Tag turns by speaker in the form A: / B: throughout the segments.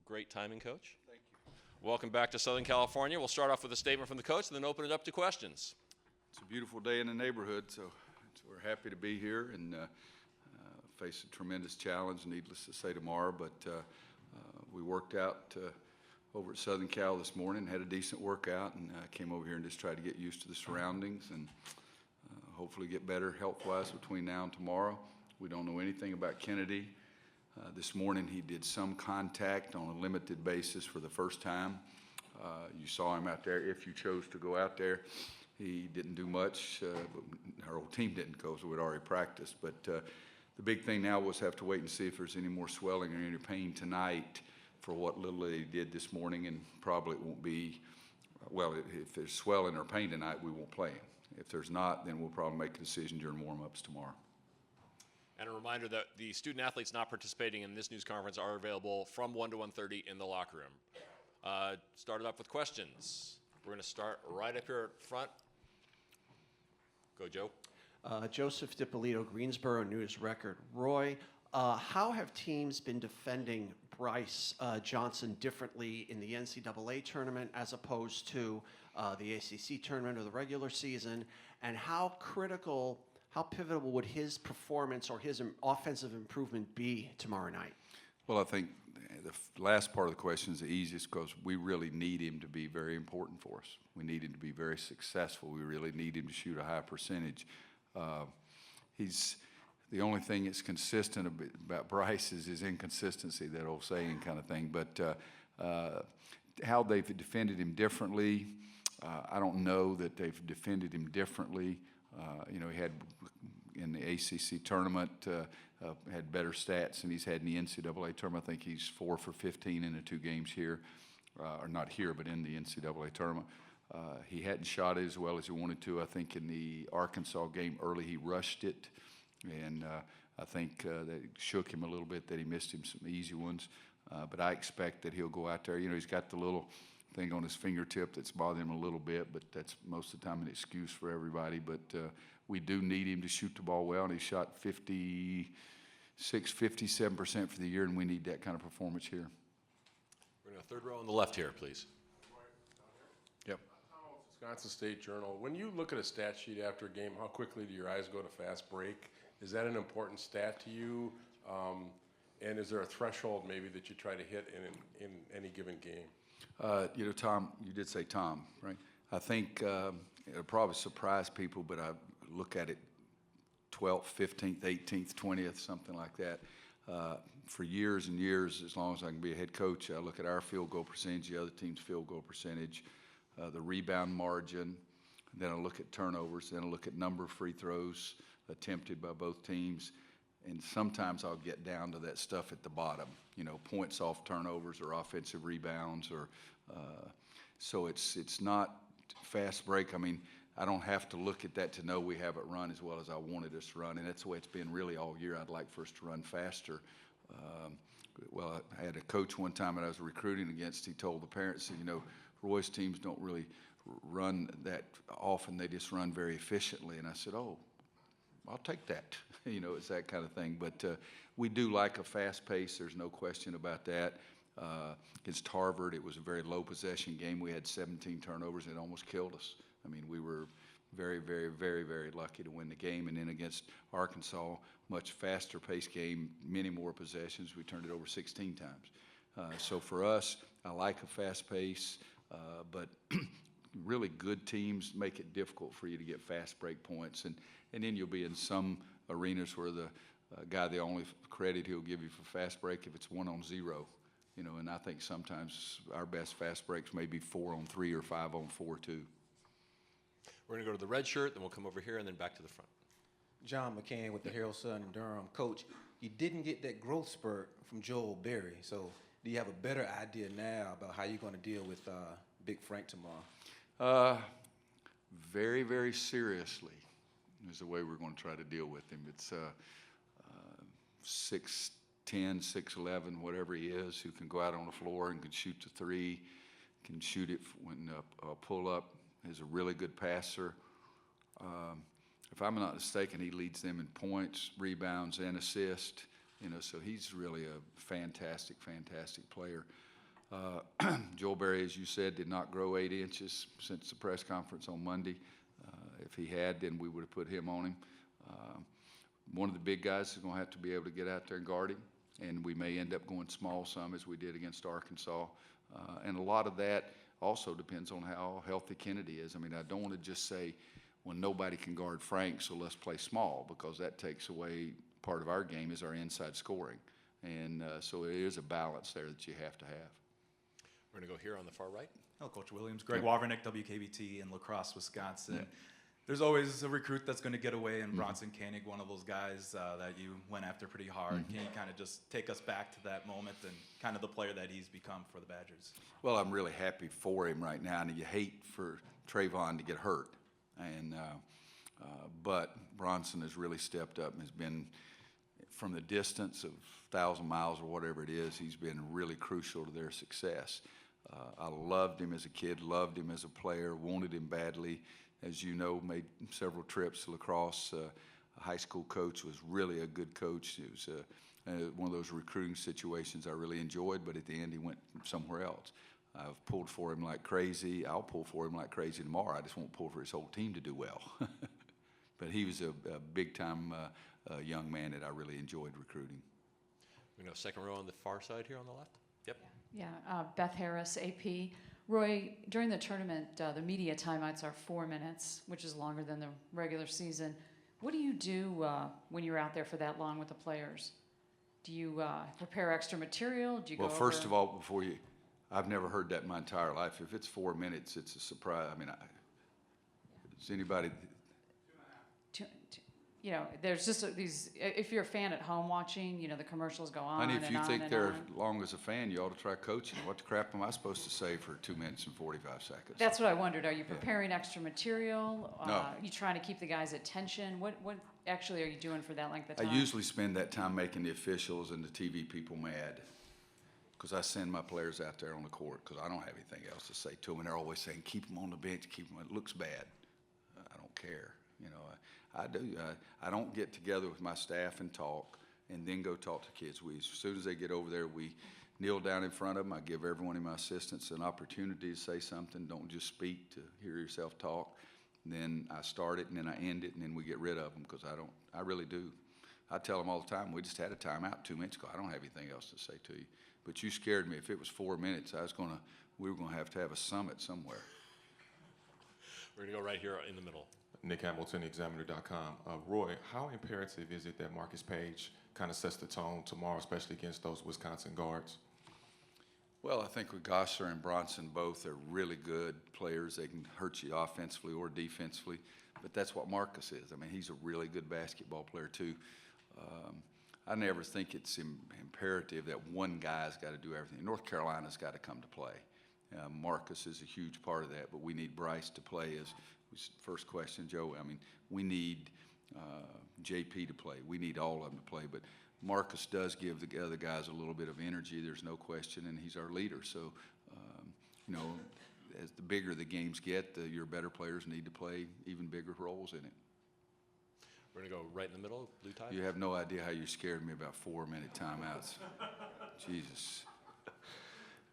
A: Great timing, Coach. Thank you. Welcome back to Southern California. We'll start off with a statement from the coach and then open it up to questions.
B: It's a beautiful day in the neighborhood, so we're happy to be here and face a tremendous challenge, needless to say, tomorrow. But we worked out over at Southern Cal this morning, had a decent workout, and came over here and just tried to get used to the surroundings and hopefully get better health-wise between now and tomorrow. We don't know anything about Kennedy. This morning he did some contact on a limited basis for the first time. You saw him out there if you chose to go out there. He didn't do much. Our whole team didn't go, so we'd already practiced. But the big thing now was have to wait and see if there's any more swelling or any pain tonight for what little that he did this morning, and probably it won't be, well, if there's swelling or pain tonight, we won't play him. If there's not, then we'll probably make a decision during warm-ups tomorrow.
A: And a reminder that the student athletes not participating in this news conference are available from 1 to 1:30 in the locker room. Started off with questions. We're going to start right up here at front. Go, Joe.
C: Joseph DiPolito, Greensboro News Record. Roy, how have teams been defending Brice Johnson differently in the NCAA tournament as opposed to the ACC tournament or the regular season? And how pivotal would his performance or his offensive improvement be tomorrow night?
B: Well, I think the last part of the question is the easiest because we really need him to be very important for us. We need him to be very successful. We really need him to shoot a high percentage. He's the only thing that's consistent about Brice is his inconsistency, that old saying kind of thing. But how they've defended him differently, I don't know that they've defended him differently. He had in the ACC tournament had better stats than he's had in the NCAA tournament. I think he's 4 for 15 in the 2 games here, or not here, but in the NCAA tournament. He hadn't shot it as well as he wanted to. I think in the Arkansas game early he rushed it, and I think that it shook him a little bit that he missed him some easy ones. But I expect that he'll go out there. He's got the little thing on his fingertip that's bothering him a little bit, but that's most of the time an excuse for everybody. But we do need him to shoot the ball well, and he shot 57% for the year, and we need that kind of performance here.
A: We're going to third row on the left here, please.
B: Yep.
D: Wisconsin State Journal. When you look at a stat sheet after a game, how quickly do your eyes go to fast break? Is that an important stat to you? And is there a threshold maybe that you try to hit in any given game?
B: Tom, you did say Tom, right? I think it'll probably surprise people, but I look at it 12th, 15th, 18th, 20th, something like that. For years and years, as long as I can be a head coach, I look at our field goal percentage, the other team's field goal percentage, the rebound margin, then I look at turnovers, then I look at number of free throws attempted by both teams, and sometimes I'll get down to that stuff at the bottom, points off turnovers or offensive rebounds, or so it's not fast break. I mean, I don't have to look at that to know we haven't run as well as I wanted us to run, and that's the way it's been really all year. I'd like for us to run faster. Well, I had a coach one time that I was recruiting against. He told the parents, Roy's teams don't really run that often. They just run very efficiently. And I said, oh, I'll take that. It's that kind of thing. But we do like a fast pace. There's no question about that. Against Harvard, it was a very low possession game. We had 17 turnovers, and it almost killed us. I mean, we were very, very, very, very lucky to win the game. And then against Arkansas, much faster paced game, many more possessions. We turned it over 16 times. So for us, I like a fast pace, but really good teams make it difficult for you to get fast break points. And then you'll be in some arenas where the guy, the only credit he'll give you for fast break if it's 1-on-0. And I think sometimes our best fast breaks may be 4-on-3 or 5-on-4 too.
A: We're going to go to the red shirt, then we'll come over here and then back to the front.
E: John McCann with the Herald Sun in Durham. Coach, you didn't get that growth spurt from Joel Berry, so do you have a better idea now about how you're going to deal with Big Frank tomorrow?
B: Very, very seriously is the way we're going to try to deal with him. It's 6'10", 6'11", whatever he is, who can go out on the floor and can shoot the three, can shoot it when pull up, is a really good passer. If I'm not mistaken, he leads them in points, rebounds, and assists. So he's really a fantastic, fantastic player. Joel Berry, as you said, did not grow 8 inches since the press conference on Monday. If he had, then we would have put him on him. One of the big guys is going to have to be able to get out there and guard him, and we may end up going small some as we did against Arkansas. And a lot of that also depends on how healthy Kennedy is. I mean, I don't want to just say, well, nobody can guard Frank, so let's play small, because that takes away part of our game is our inside scoring. And so it is a balance there that you have to have.
A: We're going to go here on the far right.
F: Hello, Coach Williams. Greg Wavernick, WKBT in La Crosse, Wisconsin. There's always a recruit that's going to get away, and Bronson Koenig, one of those guys that you went after pretty hard. Can you kind of just take us back to that moment and kind of the player that he's become for the Badgers?
B: Well, I'm really happy for him right now, and you hate for Trayvon to get hurt. And but Bronson has really stepped up and has been, from the distance of 1,000 miles or whatever it is, he's been really crucial to their success. I loved him as a kid, loved him as a player, wanted him badly. As you know, made several trips to La Crosse. A high school coach, was really a good coach. It was one of those recruiting situations I really enjoyed, but at the end he went somewhere else. I've pulled for him like crazy. I'll pull for him like crazy tomorrow. I just won't pull for his whole team to do well. But he was a big-time young man that I really enjoyed recruiting.
A: We know second row on the far side here on the left. Yep.
G: Yeah, Beth Harris, AP. Roy, during the tournament, the media timeouts are 4 minutes, which is longer than the regular season. What do you do when you're out there for that long with the players? Do you prepare extra material? Do you
B: Well,
G: go
B: first
G: over?
B: of all, I've never heard that in my entire life. If it's 4 minutes, it's a surprise. I mean, does anybody?
G: You know, there's just these. If you're a fan at home watching, you know, the commercials go on.
B: Honey, if
G: and
B: you
G: on
B: think
G: and
B: they're
G: on.
B: long as a fan, you ought to try coaching. What the crap am I supposed to say for 2 minutes and 45 seconds?
G: That's what I wondered. Are you preparing extra material?
B: No.
G: You trying to keep the guys' attention? What actually are you doing for that length of time?
B: I usually spend that time making the officials and the TV people mad, because I send my players out there on the court because I don't have anything else to say to them, and they're always saying, keep them on the bench, keep them. It looks bad. I don't care. You know, I do. I don't get together with my staff and talk and then go talk to kids. As soon as they get over there, we kneel down in front of them. I give every one of my assistants an opportunity to say something. Don't just speak to hear yourself talk. And then I start it, and then I end it, and then we get rid of them, because I really do. I tell them all the time, we just had a timeout 2 minutes ago. I don't have anything else to say to you. But you scared me. If it was 4 minutes, we were going to have a summit somewhere.
A: We're going to go right here in the middle.
H: Nick Hamilton, Examiner.com. Roy, how imperative is it that Marcus Paige kind of sets the tone tomorrow, especially against those Wisconsin guards?
B: Well, I think with Gosser and Bronson both are really good players. They can hurt you offensively or defensively, but that's what Marcus is. I mean, he's a really good basketball player too. I never think it's imperative that one guy's got to do everything. North Carolina's got to come to play. Marcus is a huge part of that, but we need Brice to play. As first question, Joe, I mean, we need JP to play. We need all of them to play, but Marcus does give the other guys a little bit of energy. There's no question, and he's our leader. So, you know, as the bigger the games get, your better players need to play even bigger roles in it.
A: We're going to go right in the middle, blue tie.
B: You have no idea how you scared me about 4 minute timeouts. Jesus.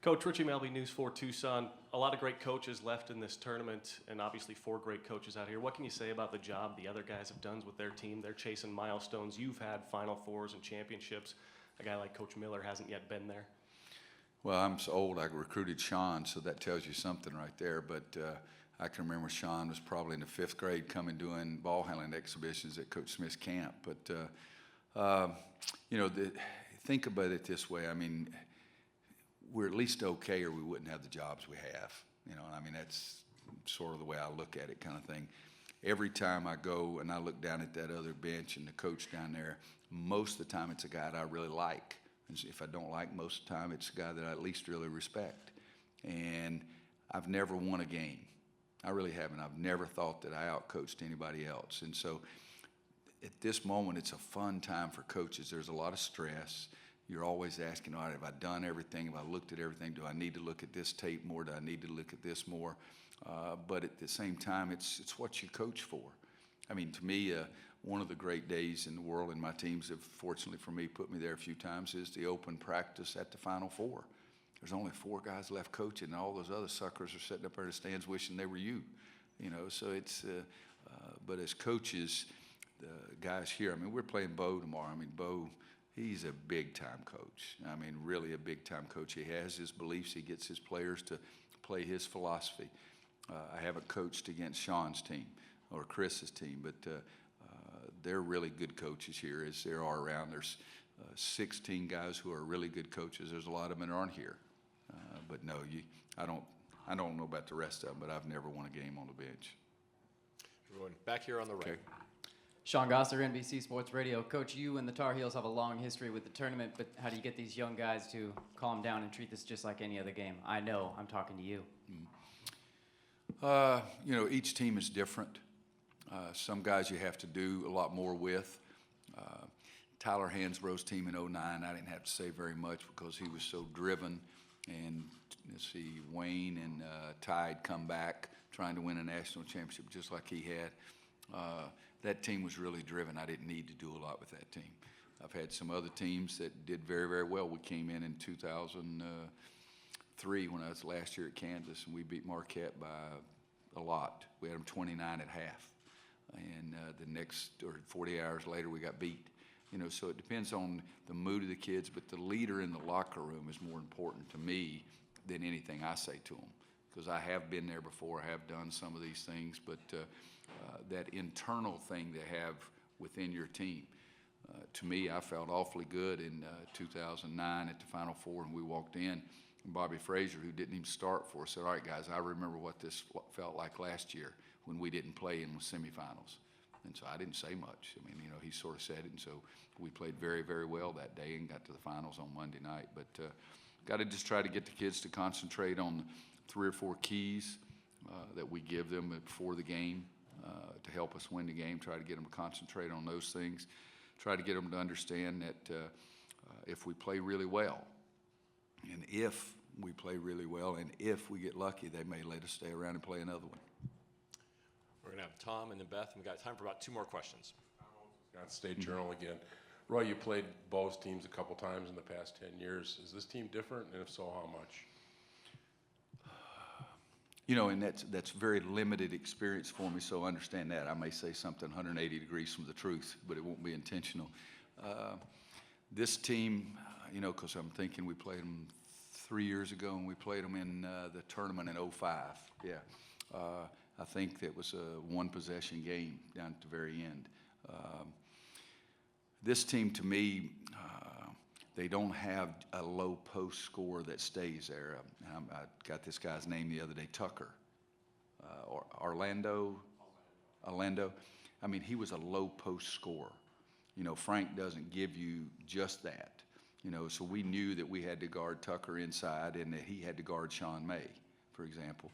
I: Coach, Richie Melby, News 4 Tucson. A lot of great coaches left in this tournament, and obviously 4 great coaches out here. What can you say about the job the other guys have done with their team? They're chasing milestones. You've had Final Fours and championships. A guy like Coach Miller hasn't yet been there.
B: Well, I'm so old, I recruited Sean, so that tells you something right there. But I can remember Sean was probably in the 5th grade coming doing ball handling exhibitions at Coach Smith's camp. But, you know, think about it this way. I mean, we're at least okay, or we wouldn't have the jobs we have. You know, I mean, that's sort of the way I look at it, kind of thing. Every time I go and I look down at that other bench and the coach down there, most of the time it's a guy that I really like. And if I don't like, most of the time it's a guy that I at least really respect. And I've never won a game. I really haven't. I've never thought that I outcoached anybody else. And so at this moment, it's a fun time for coaches. There's a lot of stress. You're always asking, all right, have I done everything? Have I looked at everything? Do I need to look at this tape more? Do I need to look at this more? But at the same time, it's what you coach for. I mean, to me, one of the great days in the world, and my teams have, fortunately for me, put me there a few times, is the open practice at the Final Four. there's only 4 guys left coaching, and all those other suckers are sitting up there in the stands wishing they were you. So it's, but as coaches, the guys here, I mean, we're playing Bo tomorrow. I mean, Bo, he's a big-time coach. I mean, really a big-time coach. He has his beliefs. He gets his players to play his philosophy. I haven't coached against Sean's team or Chris's team, but they're really good coaches here, as there are around. There's 16 guys who are really good coaches. There's a lot of them that aren't here. But no, I don't know about the rest of them, but I've never won a game on the bench.
A: We're going back here on the right.
B: Okay.
J: Sean Gosser, NBC Sports Radio. Coach, you and the Tar Heels have a long history with the tournament, but how do you get these young guys to calm down and treat this just like any other game? I know, I'm talking to you.
B: Each team is different. Some guys you have to do a lot more with. Tyler Hansborough's team in '09, I didn't have to say very much because he was so driven. And let's see, Wayne and Ty had come back trying to win a national championship just like he had. That team was really driven. I didn't need to do a lot with that team. I've had some other teams that did very, very well. We came in 2003 when I was last year at Kansas, and we beat Marquette by a lot. We had them 29 at half. And the next, or 40 hours later, we got beat. So it depends on the mood of the kids, but the leader in the locker room is more important to me than anything I say to them, because I have been there before. I have done some of these things, but that internal thing they have within your team, to me, I felt awfully good in 2009 at the Final Four, and we walked in, and Bobby Frazier, who didn't even start for us, said, "All right, guys, I remember what this felt like last year when we didn't play in the semifinals." And so I didn't say much. I mean, he sort of said it, and so we played very, very well that day and got to the finals on Monday night. But got to just try to get the kids to concentrate on 3 or 4 keys that we give them before the game to help us win the game. Try to get them to concentrate on those things. Try to get them to understand that if we play really well, and if we play really well, and if we get lucky, they may let us stay around and play another one.
A: We're going to have Tom and then Beth, and we've got time for about 2 more questions.
D: Wisconsin State Journal again. Roy, you played both teams a couple times in the past 10 years. Is this team different, and if so, how much?
B: And that's very limited experience for me, so understand that. I may say something 180 degrees from the truth, but it won't be intentional. This team, because I'm thinking we played them 3 years ago, and we played them in the tournament in '05. Yeah. I think that was a 1-possession game down at the very end. This team, to me, they don't have a low post scorer that stays there. I got this guy's name the other day, Tucker. Orlando. I mean, he was a low post scorer. Frank doesn't give you just that. So we knew that we had to guard Tucker inside and that he had to guard Sean May, for example.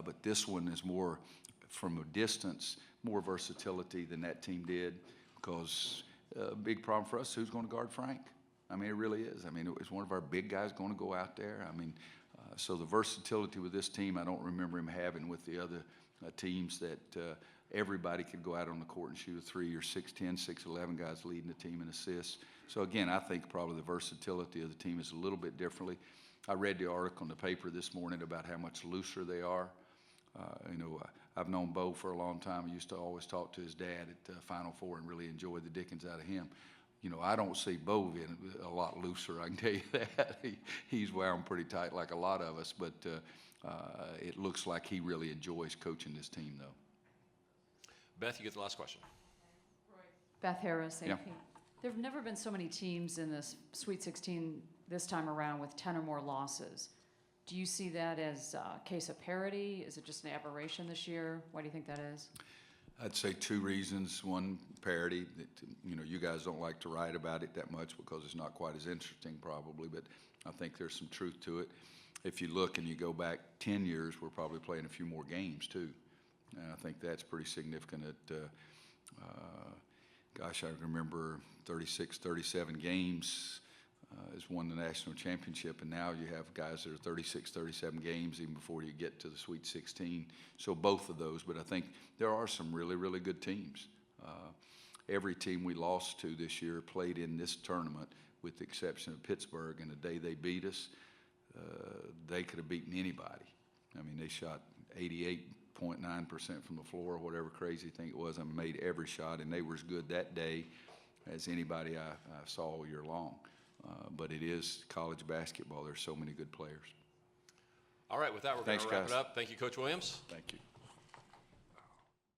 B: But this one is more from a distance, more versatility than that team did, because a big problem for us, who's going to guard Frank? I mean, it really is. I mean, is one of our big guys going to go out there? I mean, so the versatility with this team, I don't remember him having with the other teams that everybody could go out on the court and shoot a 3 or 6'10", 6'11" guys leading the team in assists. So again, I think probably the versatility of the team is a little bit differently. I read the article in the paper this morning about how much looser they are. I've known Bo for a long time. I used to always talk to his dad at Final Four and really enjoy the dickens out of him. I don't see Bo being a lot looser, I can tell you that. He's wound pretty tight like a lot of us, but it looks like he really enjoys coaching this team, though.
A: Beth, you get the last question.
G: Beth Harris, AP.
B: Yeah.
G: There have never been so many teams in this Sweet 16 this time around with 10 or more losses. Do you see that as a case of parity? Is it just an aberration this year? Why do you think that is?
B: I'd say 2 reasons. One, parity. That, you guys don't like to write about it that much because it's not quite as interesting probably, but I think there's some truth to it. If you look and you go back 10 years, we're probably playing a few more games too. And I think that's pretty significant. Gosh, I remember 36, 37 games has won the national championship, and now you have guys that are 36, 37 games even before you get to the Sweet 16. So both of those, but I think there are some really, really good teams. Every team we lost to this year played in this tournament with the exception of Pittsburgh, and the day they beat us, they could have beaten anybody. I mean, they shot 88.9% from the floor, whatever crazy thing it was, and made every shot, and they were as good that day as anybody I saw all year long. But it is college basketball. There's so many good players.
A: All right, with that, we're going
B: Thanks,
A: to wrap
B: guys.
A: it up. Thank you, Coach Williams.
B: Thank you.